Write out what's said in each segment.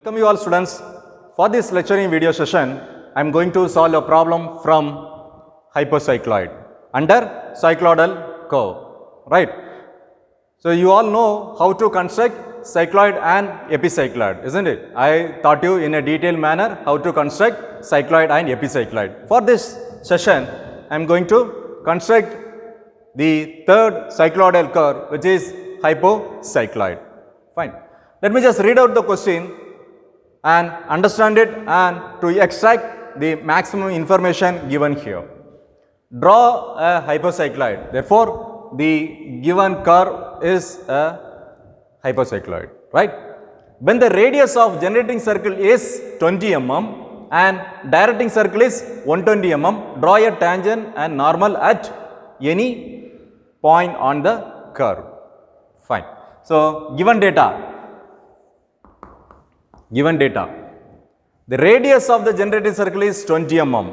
Welcome you all students. For this lecturing video session, I am going to solve a problem from hypocycloid under cycloidal curve, right? So you all know how to construct cycloid and epicycloid, isn't it? I taught you in a detailed manner how to construct cycloid and epicycloid. For this session, I am going to construct the third cycloidal curve, which is hypocycloid. Fine. Let me just read out the question and understand it and to extract the maximum information given here. Draw a hypocycloid. Therefore, the given curve is a hypocycloid, right? When the radius of generating circle is 20 mm and directing circle is 120 mm, draw a tangent and normal at any point on the curve. Fine. So, given data, the radius of the generating circle is 20 mm.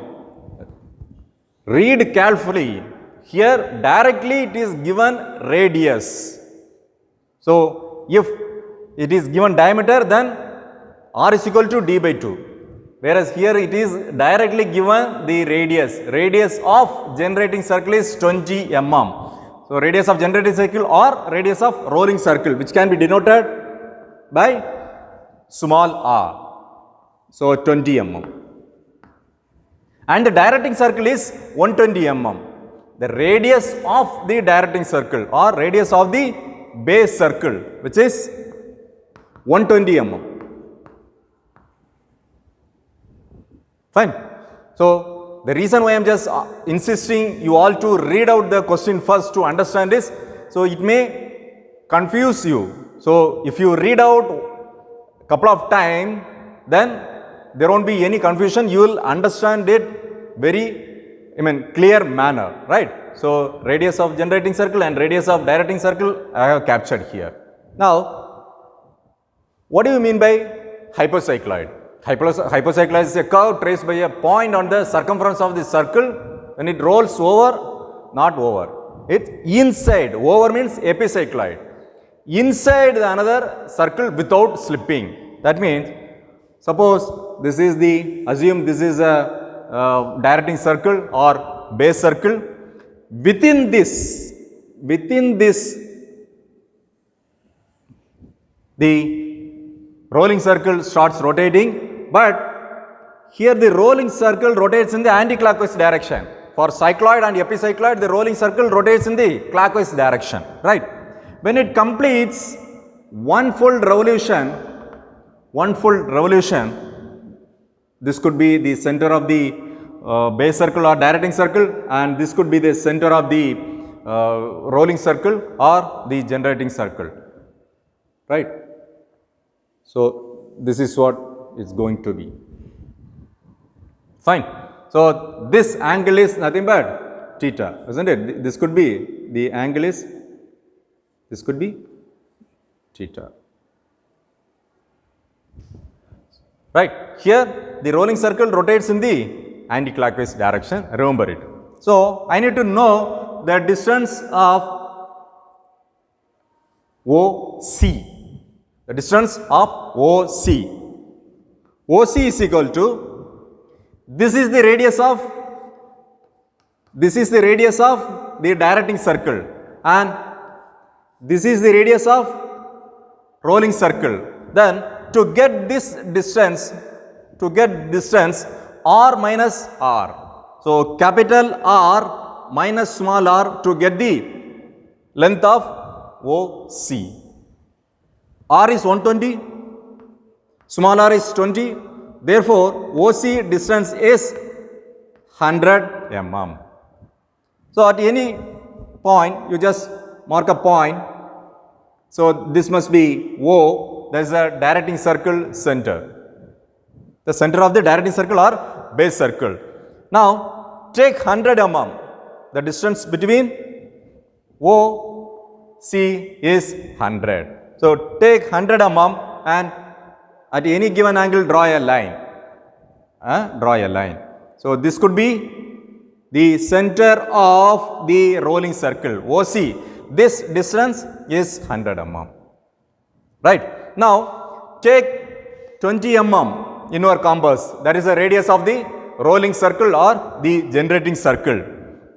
Read carefully. Here directly it is given radius. So, if it is given diameter, then r is equal to d by 2. Whereas here it is directly given the radius. Radius of generating circle is 20 mm. So, radius of generating circle or radius of rolling circle, which can be denoted by small r. So, 20 mm. And the directing circle is 120 mm. The radius of the directing circle or radius of the base circle, which is 120 mm. Fine. So, the reason why I am just insisting you all to read out the question first to understand this, so it may confuse you. So, if you read out couple of times, then there won't be any confusion. You will understand it very clear manner, right? So, radius of generating circle and radius of directing circle I have captured here. Now, what do you mean by hypocycloid? Hypocycloid is a curve traced by a point on the circumference of the circle when it rolls over, not over. It's inside. Over means epicycloid. Inside the another circle without slipping. That means, suppose this is assume this is a directing circle or base circle. Within this, the rolling circle starts rotating, but here the rolling circle rotates in the anti-clockwise direction. For cycloid and epicycloid, the rolling circle rotates in the clockwise direction, right? When it completes one full revolution, this could be the center of the base circle or directing circle, and this could be the center of the rolling circle or the generating circle, right? So, this is what it's going to be. Fine. So, this angle is nothing but theta, isn't it? This could be, the angle is, this could be theta. Right. Here, the rolling circle rotates in the anti-clockwise direction, remember it. So, I need to know the distance of OC. The distance of OC. OC is equal to, this is the radius of the directing circle and this is the radius of rolling circle. Then to get this distance, r minus r. So, capital R minus small r to get the length of OC. R is 120, small r is 20, therefore, OC distance is 100 mm. So, at any point, you just mark a point. So, this must be O, that is a directing circle center. The center of the directing circle or base circle. Now, take 100 mm. The distance between OC is 100. So, take 100 mm and at any given angle draw a line. So, this could be the center of the rolling circle OC. This distance is 100 mm. Right. Now, take 20 mm in your compass. That is the radius of the rolling circle or the generating circle.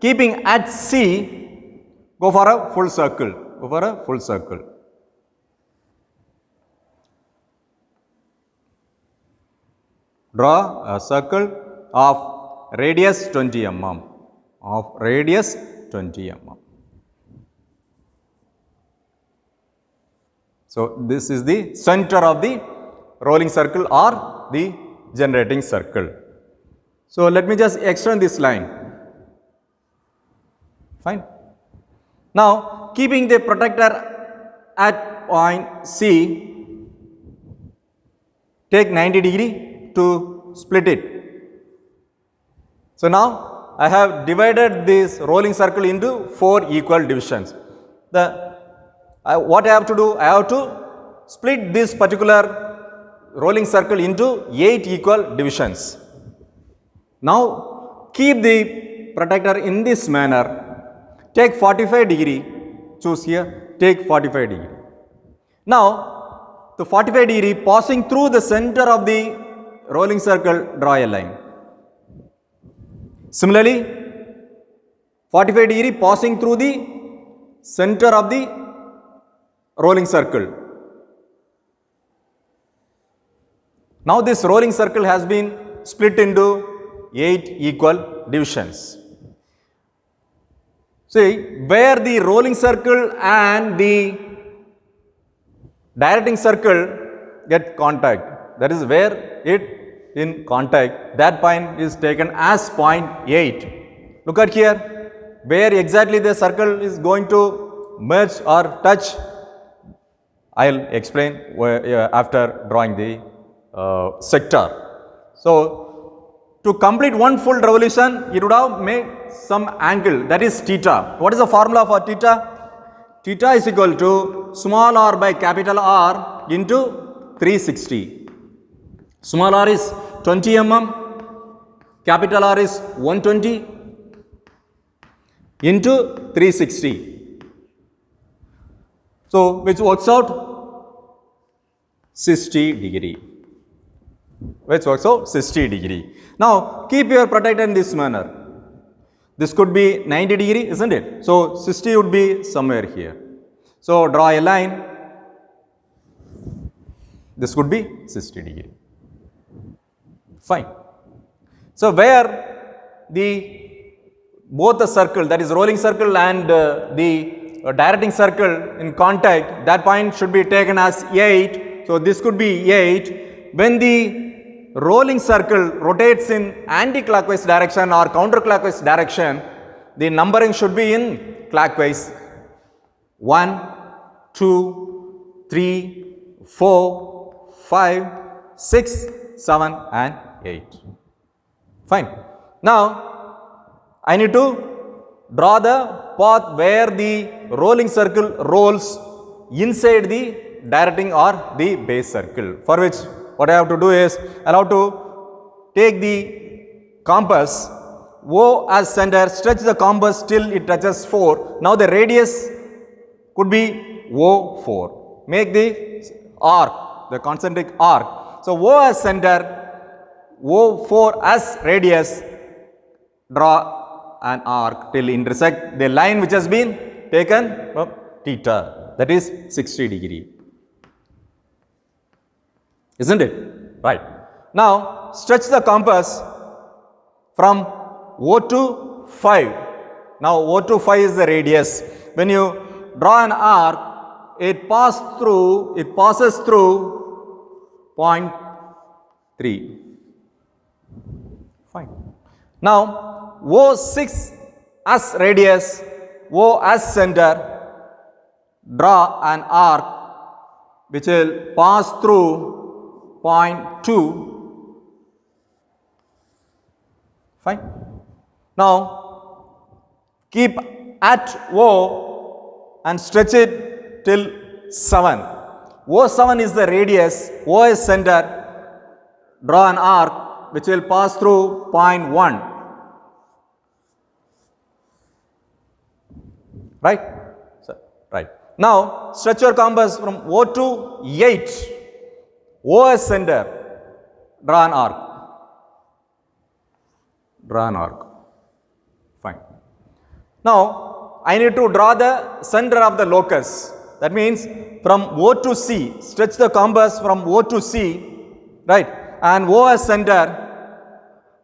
Keeping at C, go for a full circle. Go for a full circle. Draw a circle of radius 20 mm. Of radius 20 mm. So this is the center of the rolling circle or the generating circle. So let me just extend this line. Fine. Now keeping the protector at point C, take 90 degree to split it. So now I have divided this rolling circle into 4 equal divisions. What I have to do? I have to split this particular rolling circle into 8 equal divisions. Now keep the protector in this manner. Take 45 degree. Choose here. Take 45 degree. Now the 45 degree passing through the center of the rolling circle, draw a line. Similarly, 45 degree passing through the center of the rolling circle. Now this rolling circle has been split into 8 equal divisions. See, where the rolling circle and the directing circle get contact, that is where it in contact, that point is taken as point 8. Look at here, where exactly the circle is going to merge or touch. I will explain after drawing the sector. So to complete one full revolution, you would have made some angle, that is theta. What is the formula for theta? Theta is equal to small r by capital R into 360. Small r is 20 mm, capital R is 120 into 360. So which works out 60 degree. Which works out 60 degree. Now keep your protector in this manner. This could be 90 degree, isn't it? So 60 would be somewhere here. So draw a line. This could be 60 degree. Fine. So where both the circle, that is rolling circle and the directing circle in contact, that point should be taken as 8. So this could be 8. When the rolling circle rotates in anti-clockwise direction or counterclockwise direction, the numbering should be in clockwise. 1, 2, 3, 4, 5, 6, 7 and 8. Fine. Now I need to draw the path where the rolling circle rolls inside the directing or the base circle, for which what I have to do is I have to take the compass O as center, stretch the compass till it touches 4. Now the radius could be O4. Make the arc, the concentric arc. So O as center, O4 as radius, draw an arc till intersect the line which has been taken from theta, that is 60 degree. Isn't it? Right. Now stretch the compass from O to 5. Now O to 5 is the radius. When you draw an arc, it passes through point 3. Fine. Now O6 as radius, O as center, draw an arc which will pass through point 2. Fine. Now keep at O and stretch it till 7. O7 is the radius, O is center, draw an arc which will pass through point 1. Right? So, right. Now stretch your compass from O to 8. O as center, draw an arc. Draw an arc. Fine. Now, I need to draw the center of the locus. That means from O to C, stretch the compass from O to C, right? And O as center,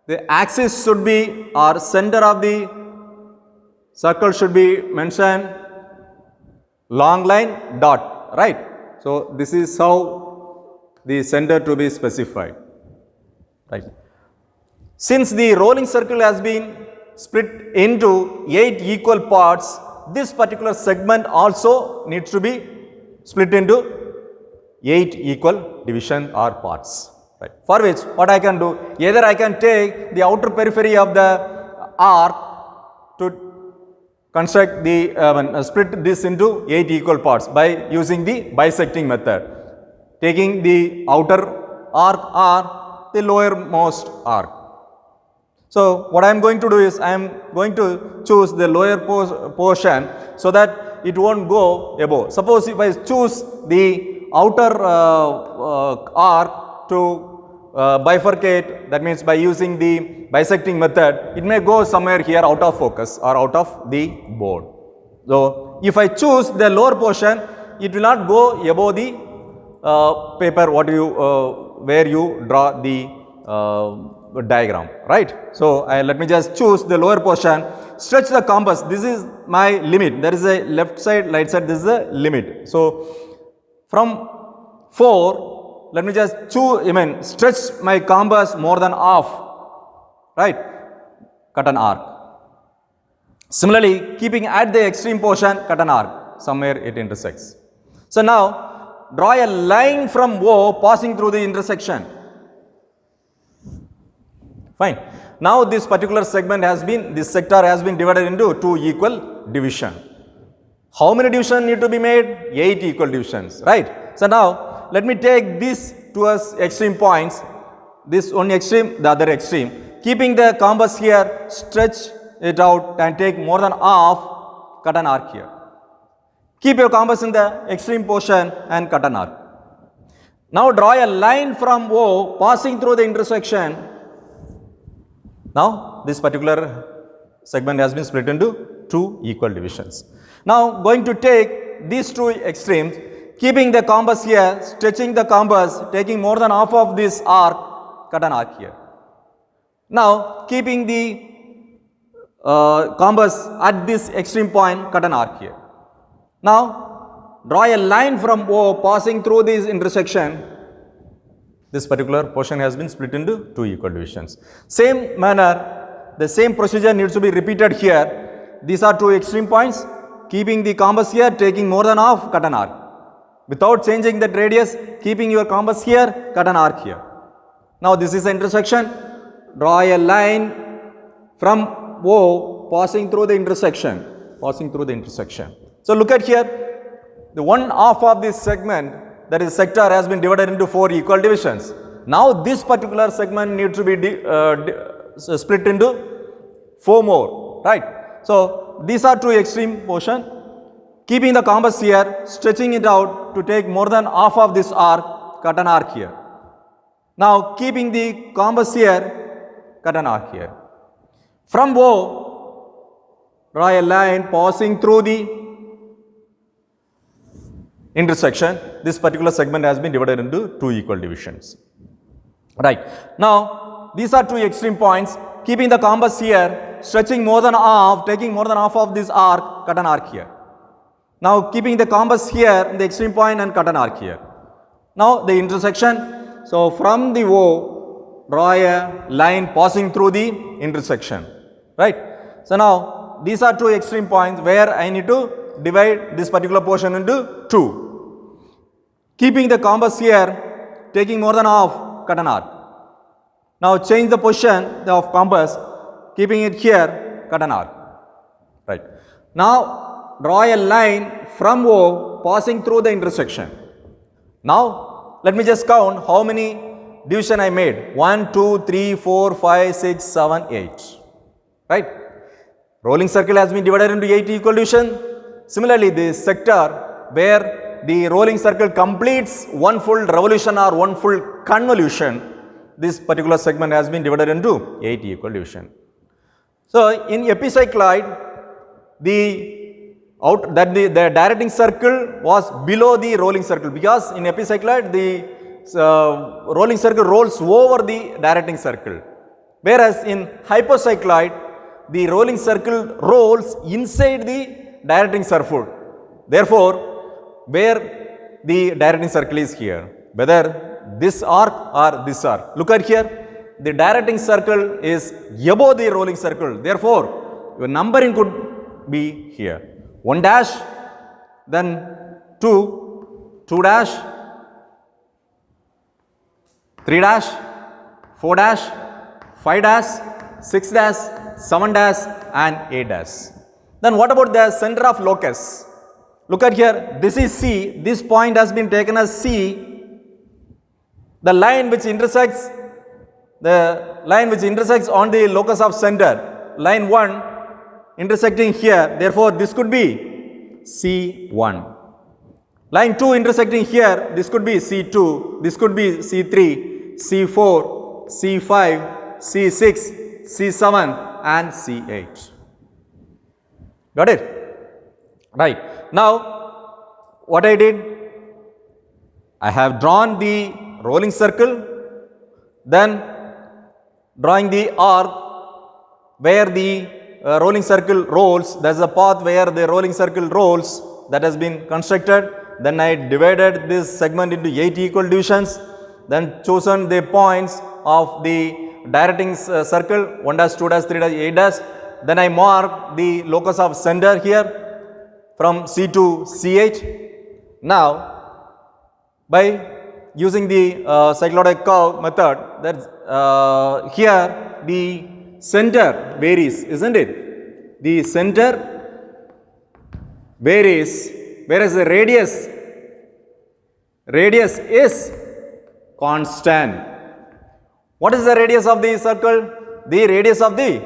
the axis should be, or center of the circle should be mentioned long line dot, right? So, this is how the center to be specified, right? Since the rolling circle has been split into 8 equal parts, this particular segment also needs to be split into 8 equal division or parts, right? For which what I can do, either I can take the outer periphery of the arc to construct the split this into 8 equal parts by using the bisecting method, taking the outer arc or the lowermost arc. So, what I am going to do is I am going to choose the lower portion so that it won't go above. Suppose if I choose the outer arc to bifurcate, that means by using the bisecting method, it may go somewhere here out of focus or out of the board. So, if I choose the lower portion, it will not go above the paper what you where you draw the diagram, right? So, let me just choose the lower portion, stretch the compass. This is my limit. There is a left side, right side, this is the limit. So, from 4, let me just choose, stretch my compass more than half, right? Cut an arc. Similarly, keeping at the extreme portion, cut an arc. Somewhere it intersects. So, now draw a line from O passing through the intersection. Fine. Now, this particular segment has been, this sector has been divided into 2 equal divisions. How many divisions need to be made? 8 equal divisions, right? So, now let me take these 2 as extreme points, this one extreme, the other extreme. Keeping the compass here, stretch it out and take more than half, cut an arc here. Keep your compass in the extreme portion and cut an arc. Now, draw a line from O passing through the intersection. Now, this particular segment has been split into 2 equal divisions. Now, going to take these 2 extremes, keeping the compass here, stretching the compass, taking more than half of this arc, cut an arc here. Now, keeping the compass at this extreme point, cut an arc here. Now, draw a line from O passing through this intersection. This particular portion has been split into 2 equal divisions. Same manner, the same procedure needs to be repeated here. These are 2 extreme points. Keeping the compass here, taking more than half, cut an arc. Without changing that radius, keeping your compass here, cut an arc here. Now, this is the intersection. Draw a line from O passing through the intersection. So, look at here. The one half of this segment, that is sector, has been divided into 4 equal divisions. Now, this particular segment needs to be split into 4 more, right? So, these are 2 extreme portion. Keeping the compass here, stretching it out to take more than half of this arc, cut an arc here. Now, keeping the compass here, cut an arc here. From O, draw a line passing through the intersection. This particular segment has been divided into 2 equal divisions, right? Now, these are 2 extreme points. Keeping the compass here, stretching more than half, taking more than half of this arc, cut an arc here. Now, keeping the compass here in the extreme point and cut an arc here. Now, the intersection. So, from the O, draw a line passing through the intersection, right? So, now these are 2 extreme points where I need to divide this particular portion into 2. Keeping the compass here, taking more than half, cut an arc. Now, change the position of compass, keeping it here, cut an arc, right? Now, draw a line from O passing through the intersection. Now, let me just count how many division I made. 1, 2, 3, 4, 5, 6, 7, 8, right? Rolling circle has been divided into 8 equal divisions. Similarly, the sector where the rolling circle completes one full revolution or one full convolution, this particular segment has been divided into 8 equal division. So, in epicycloid, the directing circle was below the rolling circle, because in epicycloid the rolling circle rolls over the directing circle, whereas in hypocycloid the rolling circle rolls inside the directing circle. Therefore, where the directing circle is here, whether this arc or this arc, look at here, the directing circle is above the rolling circle. Therefore, your numbering could be here 1 dash, then 2, 2 dash, 3 dash, 4 dash, 5 dash, 6 dash, 7 dash and 8 dash. Then what about the center of locus? Look at here, this is C, this point has been taken as C. The line which intersects on the locus of center, line 1 intersecting here, therefore this could be C1. Line 2 intersecting here, this could be C2, this could be C3, C4, C5, C6, C7 and C8. Got it? Right. Now, what I did, I have drawn the rolling circle, then drawing the arc where the rolling circle rolls, there is a path where the rolling circle rolls, that has been constructed. Then I divided this segment into 8 equal divisions, then chosen the points of the directing circle 1 dash, 2 dash, 3 dash, 8 dash. Then I mark the locus of center here from C to C8. Now, by using the cycloidal curve method, that here the center varies, isn't it? The center varies, whereas the radius is constant. What is the radius of the circle? The radius of the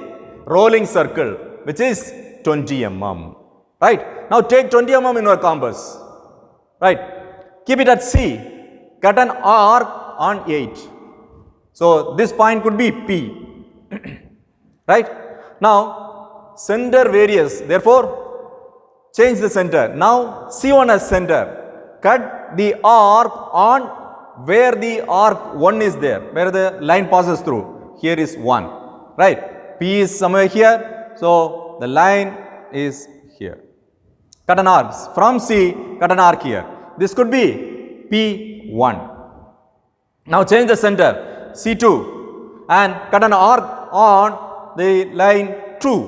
rolling circle, which is 20 mm. Right? Now take 20 mm in your compass. Right? Keep it at C. Cut an arc on 8. So this point could be P. Right? Now center varies. Therefore, change the center. Now C1 as center. Cut the arc on where the arc 1 is there, where the line passes through. Here is 1. Right? P is somewhere here. So the line is here. Cut an arc. From C, cut an arc here. This could be P1. Now change the center, C2, and cut an arc on the line 2.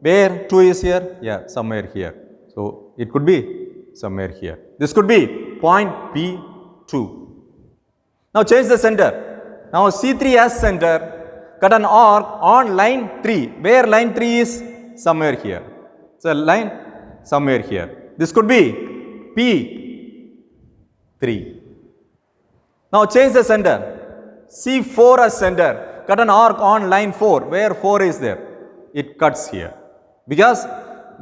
Where 2 is here? Yeah, somewhere here. So it could be somewhere here. This could be point P2. Now change the center. Now C3 as center, cut an arc on line 3. Where line 3 is? Somewhere here. So line somewhere here. This could be P3. Now change the center. C4 as center. Cut an arc on line 4. Where 4 is there? It cuts here. Because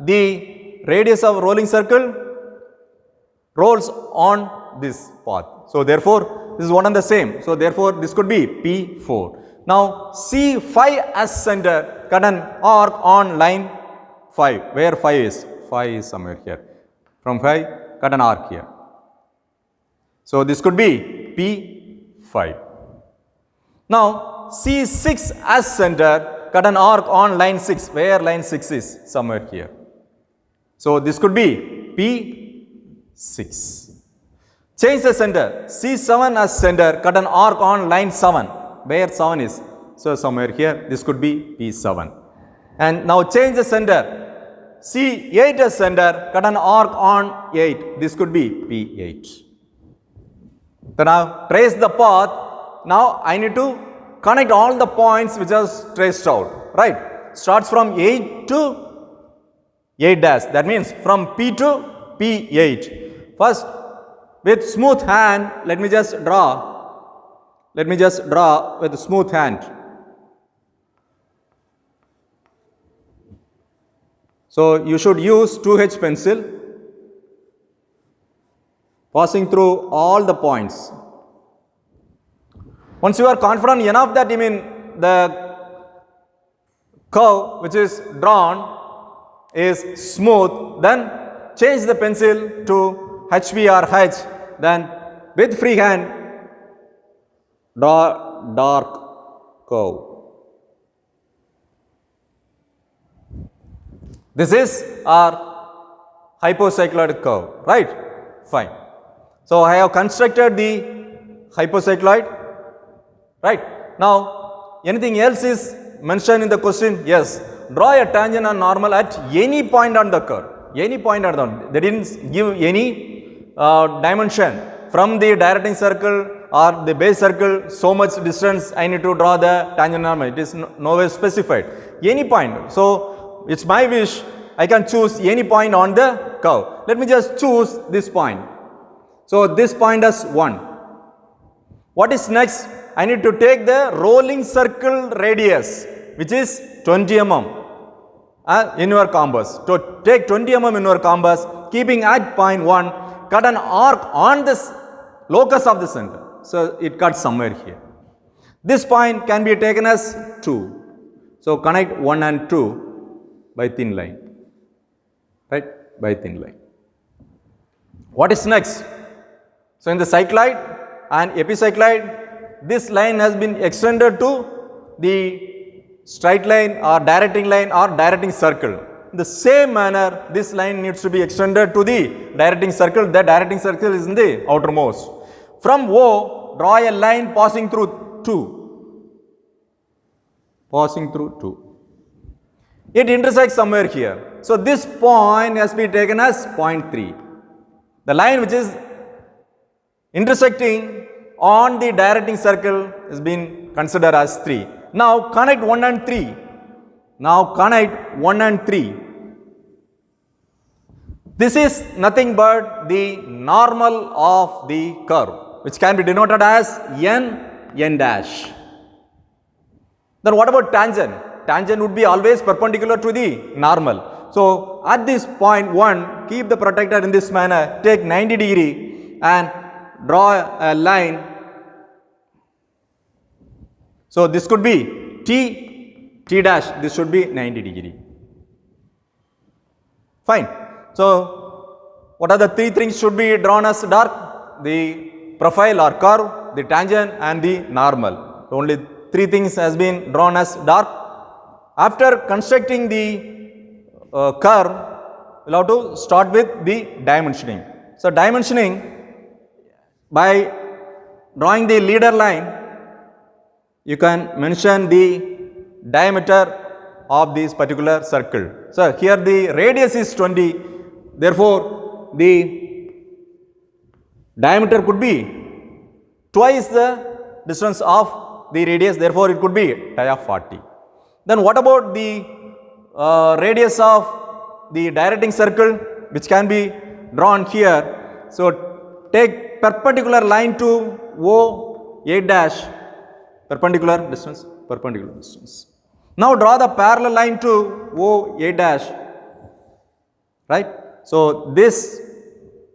the radius of rolling circle rolls on this path. So therefore, this is one and the same. So therefore, this could be P4. Now C5 as center, cut an arc on line 5. Where 5 is? 5 is somewhere here. From 5, cut an arc here. So this could be P5. Now C6 as center, cut an arc on line 6. Where line 6 is? Somewhere here. So this could be P6. Change the center. C7 as center, cut an arc on line 7. Where 7 is? So somewhere here. This could be P7. And now change the center. C8 as center, cut an arc on 8. This could be P8. So now trace the path. Now I need to connect all the points which are traced out. Right? Starts from 8 to 8 dash. That means from P to P8. First, with smooth hand, let me just draw with smooth hand. So you should use 2H pencil. passing through all the points. Once you are confident enough that the curve which is drawn is smooth, then change the pencil to HB or H, then with free hand draw dark curve. This is our hypocycloid curve, right? Fine. So I have constructed the hypocycloid, right? Now anything else is mentioned in the question? Yes. Draw a tangent and normal at any point on the curve. Any point on the, they didn't give any dimension from the directing circle or the base circle, so much distance I need to draw the tangent normal. It is nowhere specified. Any point. So it's my wish, I can choose any point on the curve. Let me just choose this point. So this point is 1. What is next? I need to take the rolling circle radius, which is 20 mm in your compass. To take 20 mm in your compass, keeping at point 1, cut an arc on this locus of the center. So it cuts somewhere here. This point can be taken as 2. So connect 1 and 2 by thin line, right? By thin line. What is next? So in the cycloid and epicycloid, this line has been extended to the straight line or directing circle. In the same manner, this line needs to be extended to the directing circle. The directing circle is in the outermost. From O, draw a line passing through 2. Passing through 2. It intersects somewhere here. So this point has been taken as point 3. The line which is intersecting on the directing circle has been considered as 3. Now connect 1 and 3. Now connect 1 and 3. This is nothing but the normal of the curve, which can be denoted as n dash. Then what about tangent? Tangent would be always perpendicular to the normal. So at this point 1, keep the protractor in this manner, take 90 degree and draw a line. So this could be T dash, this should be 90 degree. Fine. So what are the 3 things should be drawn as dark? The profile or curve, the tangent and the normal. Only 3 things has been drawn as dark. After constructing the curve, we'll have to start with the dimensioning. So dimensioning, by drawing the leader line, you can mention the diameter of this particular circle. So here the radius is 20, therefore the diameter could be twice the distance of the radius, therefore it could be di of 40. Then what about the radius of the directing circle, which can be drawn here? So take perpendicular line to O A dash, perpendicular distance. Now draw the parallel line to O A dash, right? So this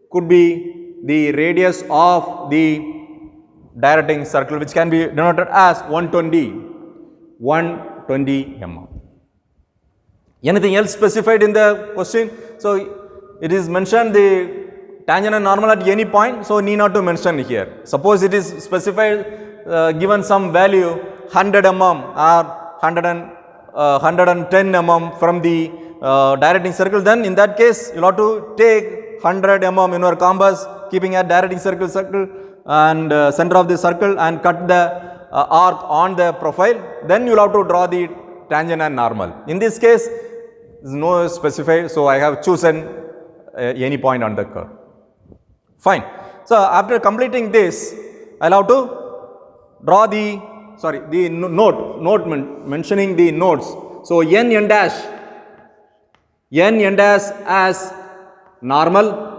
could be the radius of the directing circle, which can be denoted as 120 mm. Anything else specified in the question? So it is mentioned the tangent and normal at any point, so need not to mention here. Suppose it is specified given some value 100 mm or 110 mm from the directing circle, then in that case you have to take 100 mm in your compass, keeping a directing circle and center of the circle and cut the arc on the profile, then you will have to draw the tangent and normal. In this case, is no specified, so I have chosen any point on the curve. Fine. So after completing this, I will have to draw the note mentioning the nodes. So n dash as normal.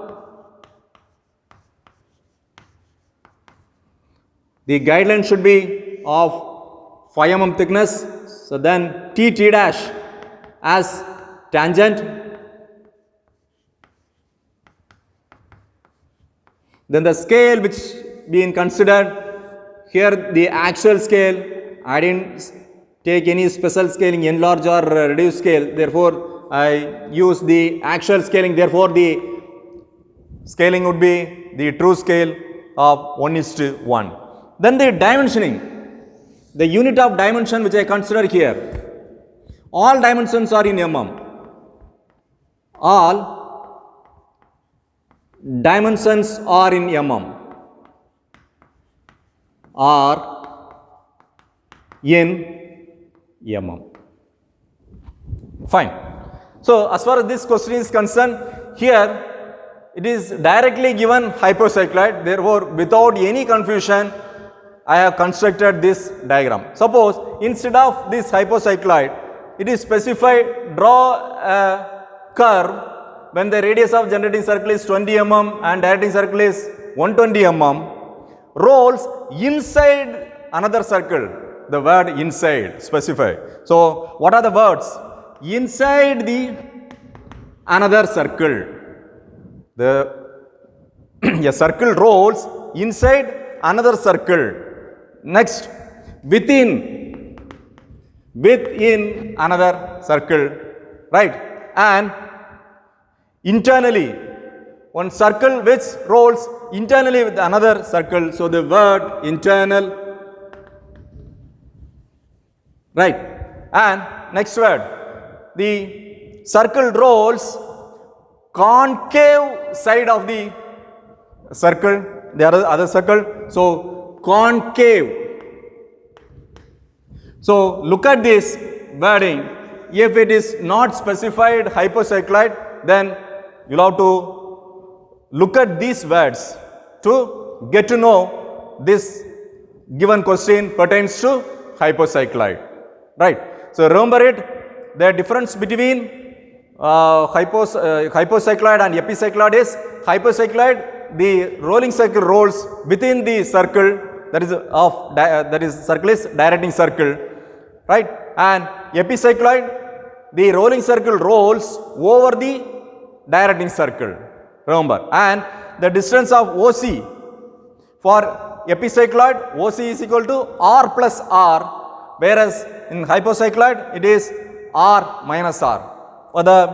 The guideline should be of 5 mm thickness. So then T dash as tangent. Then the scale which being considered, here the actual scale, I didn't take any special scaling, enlarge or reduce scale, therefore I use the actual scaling, therefore the scaling would be the true scale of 1:1. Then the dimensioning, the unit of dimension which I consider here, all dimensions are in mm. All dimensions are in mm. Are in mm. Fine. So as far as this question is concerned, here it is directly given hypocycloid, therefore without any confusion I have constructed this diagram. Suppose instead of this hypocycloid, it is specified, draw a curve when the radius of generating circle is 20 mm and directing circle is 120 mm, rolls inside another circle, the word inside specify. So what are the words? Inside the another circle. A circle rolls inside another circle. Next, within another circle, right? And internally, one circle which rolls internally with another circle. So the word internal, right? And next word, the circle rolls concave side of the circle, the other circle. So concave. So look at this wording. If it is not specified hypocycloid, then you'll have to look at these words to get to know this given question pertains to hypocycloid, right? So remember it, the difference between hypocycloid and epicycloid is hypocycloid, the rolling circle rolls within the circle, that is circle is directing circle, right? And epicycloid, the rolling circle rolls over the directing circle, remember. And the distance of OC for epicycloid, OC is equal to R plus R, whereas in hypocycloid it is R minus R. For the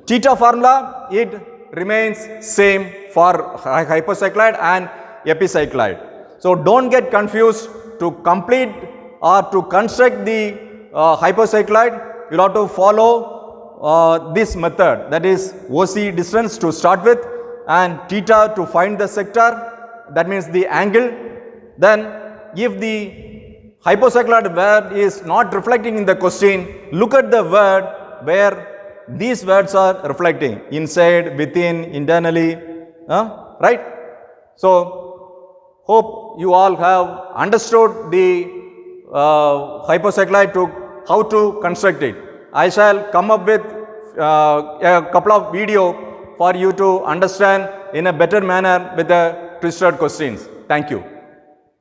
theta formula, it remains same for hypocycloid and epicycloid. So don't get confused. To complete or to construct the hypocycloid, you have to follow this method, that is OC distance to start with and theta to find the sector, that means the angle. Then if the hypocycloid word is not reflecting in the question, look at the word where these words are reflecting, inside, within, internally, right? So hope you all have understood the hypocycloid to how to construct it. I shall come up with a couple of video for you to understand in a better manner with the twisted questions. Thank you.